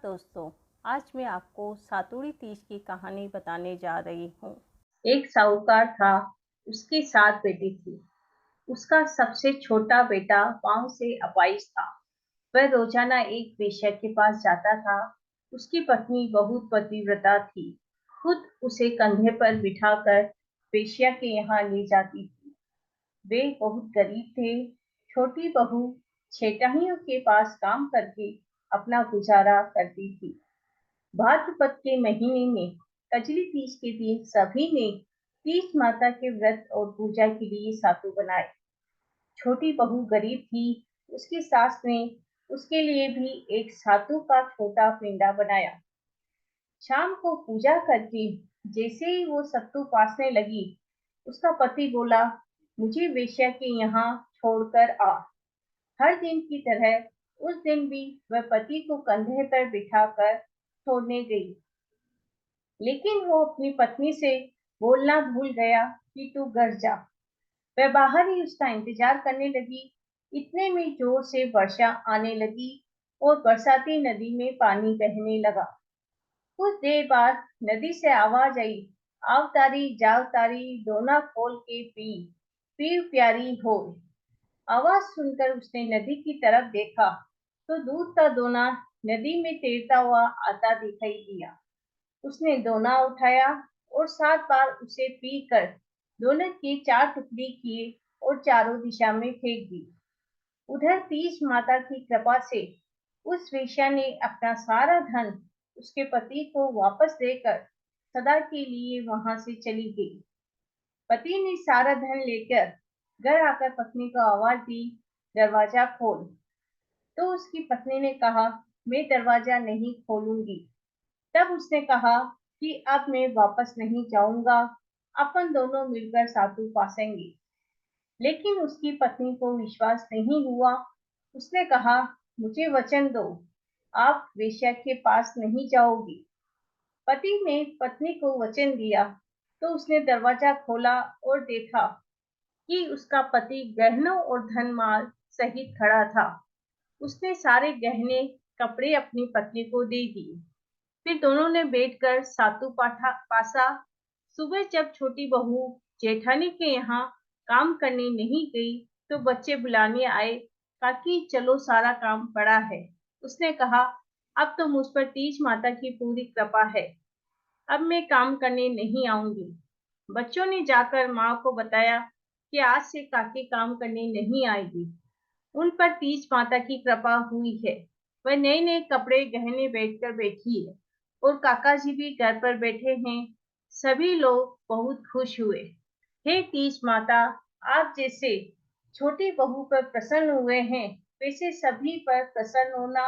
दोस्तों, आज मैं आपको सातुड़ी तीज की कहानी बताने जा रही हूँ। एक साहूकार था। उसकी 7 बेटी थी। उसका सबसे छोटा बेटा पांव से अपाहिज था। वह रोजाना एक वेश्या के पास जाता था। उसकी पत्नी बहुत पतिव्रता थी। खुद उसे कंधे पर बिठाकर वेश्या के यहाँ ले जाती थी। वे बहुत गरीब थे। छोटी बहू छेटाइयों के पास काम करके अपना गुजारा करती थी। भाद्रपद के महीने में कजली तीज के दिन सभी ने तीज माता के व्रत और पूजा के लिए सातु बनाए। छोटी बहू गरीब थी। उसकी सास ने उसके लिए भी एक सातु का छोटा पिंडा बनाया। शाम को पूजा करके जैसे ही वो सत्तू पासने लगी, उसका पति बोला, मुझे वेश्या के यहाँ छोड़कर आ। हर दिन की तरह उस दिन भी वह पति को कंधे पर बिठाकर छोड़ने गई। लेकिन वो अपनी पत्नी से बोलना भूल गया कि तू घर जा। वह बाहर ही उसका इंतजार करने लगी। इतने में जोर से वर्षा आने लगी और बरसाती नदी में पानी बहने लगा। कुछ देर बाद नदी से आवाज आई, आव तारी जाव तारी दोना खोल के पी, पी प्यारी हो। आवाज सुनकर उसने नदी की तरफ देखा तो दूध का दोना नदी में तैरता हुआ आता दिखाई दिया। उसने दोना उठाया और 7 बार उसे पीकर दोनों के 4 टुकड़े किए और चारों दिशा में फेंक दी। उधर तीज माता की कृपा से उस वेश्या ने अपना सारा धन उसके पति को वापस देकर सदा के लिए वहां से चली गई। पति ने सारा धन लेकर घर आकर पत्नी को आवाज दी, दरवाजा खोल। तो उसकी पत्नी ने कहा, मैं दरवाजा नहीं खोलूंगी। तब उसने कहा कि अब मैं वापस नहीं जाऊंगा, अपन दोनों मिलकर सातु पासेंगे। लेकिन उसकी पत्नी को विश्वास नहीं हुआ। उसने कहा, मुझे वचन दो, आप वेश्या के पास नहीं जाओगी। पति ने पत्नी को वचन दिया तो उसने दरवाजा खोला और देखा कि उसका पति गहनों और धन माल सहित खड़ा था। उसने सारे गहने कपड़े अपनी पत्नी को दे दिए। फिर दोनों ने बैठकर सातु पाठा पासा। सुबह जब छोटी बहू जेठानी के यहाँ काम करने नहीं गई तो बच्चे बुलाने आए। काकी चलो सारा काम पड़ा है। उसने कहा, अब तो मुझ पर तीज माता की पूरी कृपा है। अब मैं काम करने नहीं आऊंगी। बच्चों ने जाकर माँ को बताया कि आज से काकी काम करने नहीं आएगी। उन पर तीज माता की कृपा हुई है। वह नए नए कपड़े गहने बैठकर बैठी है और काका जी भी घर पर बैठे हैं। सभी लोग बहुत खुश हुए। हे तीज माता, आप जैसे छोटी बहू पर प्रसन्न हुए हैं, वैसे सभी पर प्रसन्न होना